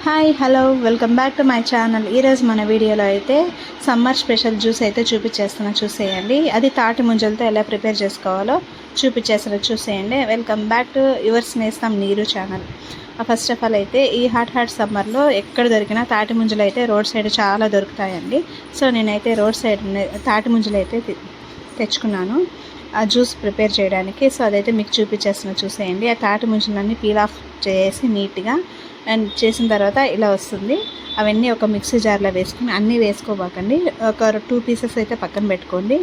Hi hello welcome back to my channel. ఈరోజు మన వీడియోలో అయితే సమ్మర్ స్పెషల్ జ్యూస్ అయితే చూపించేస్తున్నా, చూసేయండి. అది తాటి ముంజలతో ఎలా ప్రిపేర్ చేసుకోవాలో చూపించేస్తున్నా, చూసేయండి. వెల్కమ్ బ్యాక్ టు యువర్స్ నేస్తం నీరు ఛానల్. ఫస్ట్ ఆఫ్ ఆల్ అయితే ఈ హాట్ సమ్మర్లో ఎక్కడ దొరికినా తాటి ముంజలు అయితే రోడ్ సైడ్ చాలా దొరుకుతాయండి. సో నేనైతే రోడ్ సైడ్ తాటి ముంజలు అయితే తెచ్చుకున్నాను ఆ జ్యూస్ ప్రిపేర్ చేయడానికి. సో అదైతే మీకు చూపించేస్తున్నా, చూసేయండి. ఆ తాటి ముంజలన్నీ పీల్ ఆఫ్ చేసి నీట్గా అండ్ చేసిన తర్వాత ఇలా వస్తుంది. అవన్నీ ఒక మిక్సీ జార్లో వేసుకుని, అన్నీ వేసుకోబాకండి, ఒక 2 పీసెస్ అయితే పక్కన పెట్టుకోండి.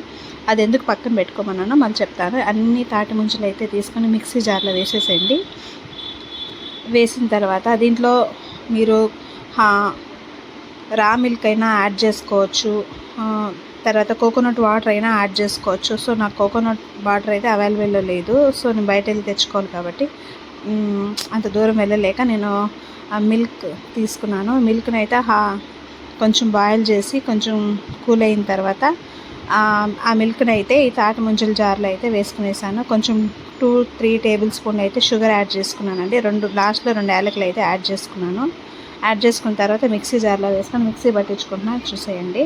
అది ఎందుకు పక్కన పెట్టుకోమన్నానో మళ్ళీ చెప్తాను. అన్ని తాటి ముంజలు అయితే తీసుకొని మిక్సీ జార్లో వేసేసేయండి. వేసిన తర్వాత దీంట్లో మీరు రా మిల్క్ అయినా యాడ్ చేసుకోవచ్చు, తర్వాత కోకోనట్ వాటర్ అయినా యాడ్ చేసుకోవచ్చు. సో నాకు కోకోనట్ వాటర్ అయితే అవైలబుల్లో లేదు, సో నేను బయట వెళ్ళి తెచ్చుకోవాలి కాబట్టి అంత దూరం వెళ్ళలేక నేను మిల్క్ తీసుకున్నాను. మిల్క్ని అయితే కొంచెం బాయిల్ చేసి కొంచెం కూల్ అయిన తర్వాత ఆ మిల్క్ని అయితే ఈ తాటి ముంజల జార్లో అయితే వేసుకునేసాను. కొంచెం 2-3 టేబుల్ స్పూన్లు అయితే షుగర్ యాడ్ చేసుకున్నానండి. లాస్ట్లో 2 యాలకులు అయితే యాడ్ చేసుకున్నాను. యాడ్ చేసుకున్న తర్వాత మిక్సీ జార్లో వేసుకొని మిక్సీ పట్టించుకుంటున్నాను, చూసేయండి.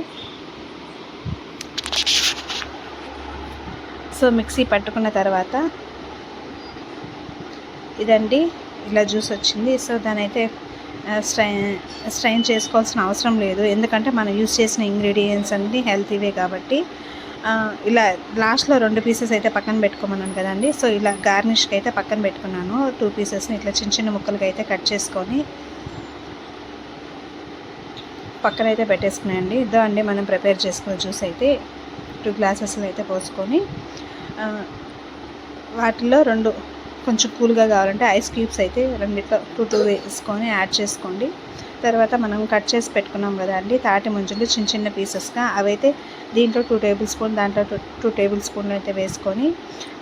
సో మిక్సీ పట్టుకున్న తర్వాత ఇదండి, ఇలా జ్యూస్ వచ్చింది. సో దాని అయితే స్ట్రైన్ చేసుకోవాల్సిన అవసరం లేదు, ఎందుకంటే మనం యూస్ చేసిన ఇంగ్రీడియంట్స్ అన్నీ హెల్తీవే కాబట్టి. ఇలా లాస్ట్లో 2 పీసెస్ అయితే పక్కన పెట్టుకోమన్నాను కదండి. సో ఇలా గార్నిష్కి అయితే పక్కన పెట్టుకున్నాను. 2 పీసెస్ని ఇట్లా చిన్న చిన్న ముక్కలకి అయితే కట్ చేసుకొని పక్కన అయితే పెట్టేసుకున్నాయండి. ఇదో అండి మనం ప్రిపేర్ చేసుకున్న జ్యూస్ అయితే 2 గ్లాసెస్లో అయితే పోసుకొని వాటిలో 2 కొంచెం కూల్గా కావాలంటే ఐస్ క్యూబ్స్ అయితే 2 వేసుకొని యాడ్ చేసుకోండి. తర్వాత మనం కట్ చేసి పెట్టుకున్నాం కదా అండి తాటి ముంజలు చిన్న చిన్న పీసెస్గా, అవైతే దీంట్లో 2 టేబుల్ స్పూన్, దాంట్లో 2 టేబుల్ స్పూన్లు అయితే వేసుకొని,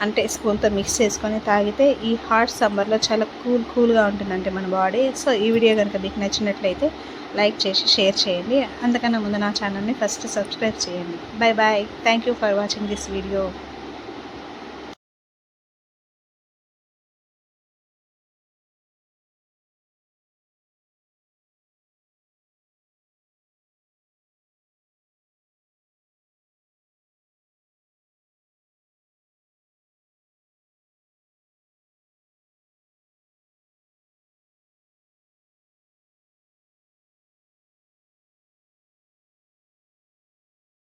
అంటే స్పూన్తో మిక్స్ చేసుకొని తాగితే ఈ హాట్ సమ్మర్లో చాలా కూల్గా ఉంటుందంటే మన బాడీ. సో ఈ వీడియో కనుక మీకు నచ్చినట్లయితే లైక్ చేసి షేర్ చేయండి. అందుకన్నా ముందు నా ఛానల్ని ఫస్ట్ సబ్స్క్రైబ్ చేయండి. Bye bye. Thank you for watching this video.